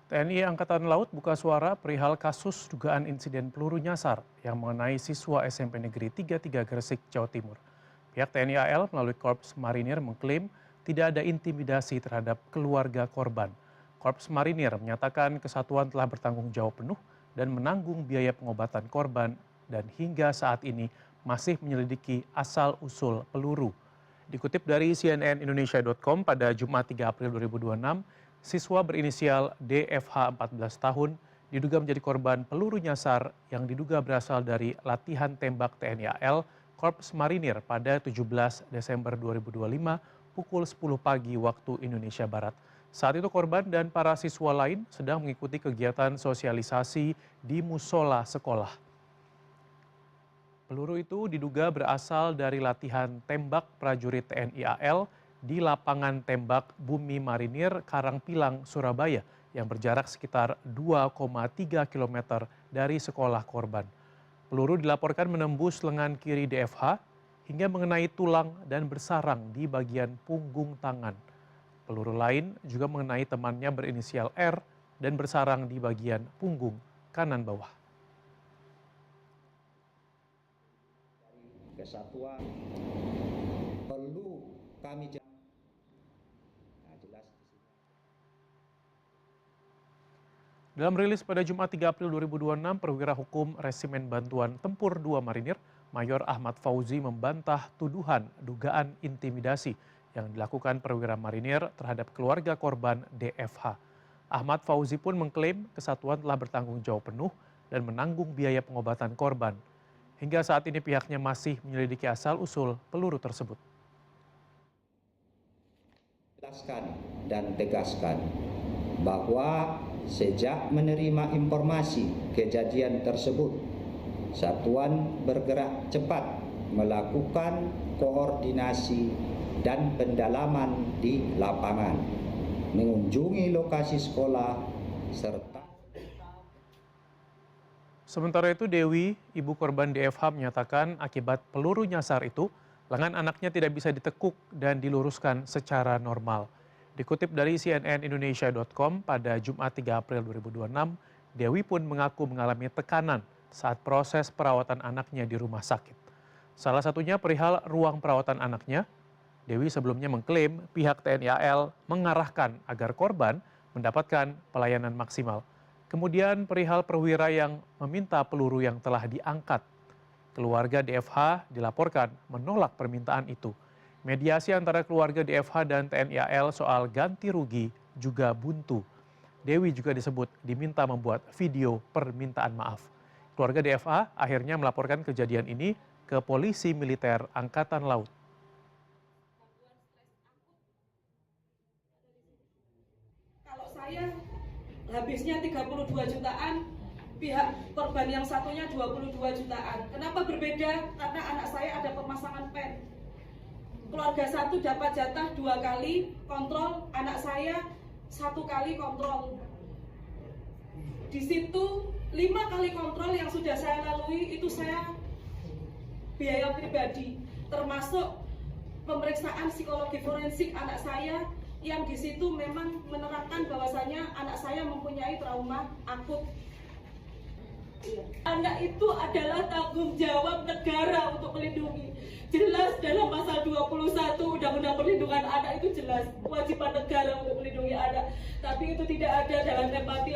TNI Angkatan Laut buka suara perihal kasus dugaan insiden peluru nyasar yang mengenai siswa SMP Negeri 33 Gresik, Jawa Timur. Pihak TNI AL melalui Korps Marinir mengklaim tidak ada intimidasi terhadap keluarga korban. Korps Marinir menyatakan kesatuan telah bertanggung jawab penuh dan menanggung biaya pengobatan korban dan hingga saat ini masih menyelidiki asal-usul peluru. Dikutip dari cnnindonesia.com pada Jumat 3 April 2026, siswa berinisial DFH 14 tahun diduga menjadi korban peluru nyasar yang diduga berasal dari latihan tembak TNI AL Korps Marinir pada 17 Desember 2025 pukul 10 pagi waktu Indonesia Barat. Saat itu korban dan para siswa lain sedang mengikuti kegiatan sosialisasi di musola sekolah. Peluru itu diduga berasal dari latihan tembak prajurit TNI AL di lapangan tembak Bumi Marinir Karangpilang, Surabaya yang berjarak sekitar 2,3 km dari sekolah korban. Peluru dilaporkan menembus lengan kiri DFH hingga mengenai tulang dan bersarang di bagian punggung tangan. Peluru lain juga mengenai temannya berinisial R dan bersarang di bagian punggung kanan bawah. Kesatuan perlu kami jelas. Dalam rilis pada Jumat 3 April 2026, Perwira Hukum Resimen Bantuan Tempur 2 Marinir, Mayor Ahmad Fauzi membantah tuduhan dugaan intimidasi yang dilakukan perwira marinir terhadap keluarga korban DFH. Ahmad Fauzi pun mengklaim kesatuan telah bertanggung jawab penuh dan menanggung biaya pengobatan korban. Hingga saat ini pihaknya masih menyelidiki asal-usul peluru tersebut. Jelaskan dan tegaskan bahwa sejak menerima informasi kejadian tersebut, satuan bergerak cepat melakukan koordinasi dan pendalaman di lapangan, mengunjungi lokasi sekolah, serta Sementara itu Dewi, ibu korban DFH menyatakan akibat peluru nyasar itu, lengan anaknya tidak bisa ditekuk dan diluruskan secara normal. Dikutip dari cnnindonesia.com pada Jumat 3 April 2026, Dewi pun mengaku mengalami tekanan saat proses perawatan anaknya di rumah sakit. Salah satunya perihal ruang perawatan anaknya. Dewi sebelumnya mengklaim pihak TNI AL mengarahkan agar korban mendapatkan pelayanan maksimal. Kemudian perihal perwira yang meminta peluru yang telah diangkat. Keluarga DFH dilaporkan menolak permintaan itu. Mediasi antara keluarga DFH dan TNI AL soal ganti rugi juga buntu. Dewi juga disebut diminta membuat video permintaan maaf. Keluarga DFH akhirnya melaporkan kejadian ini ke Polisi Militer Angkatan Laut. Kalau saya habisnya 32 jutaan, pihak korban yang satunya 22 jutaan. Kenapa berbeda? Karena anak saya ada pemasangan pen. Keluarga satu dapat jatah 2 kali kontrol, anak saya 1 kali kontrol. Di situ 5 kali kontrol yang sudah saya lalui itu saya biaya pribadi, termasuk pemeriksaan psikologi forensik anak saya yang di situ memang menerangkan bahwasanya anak saya mempunyai trauma akut. Anak itu adalah tanggung jawab negara untuk melindungi. Jelas dalam pasal 21 Undang-Undang Perlindungan Anak itu jelas kewajiban negara untuk melindungi anak. Tapi itu tidak ada dalam empati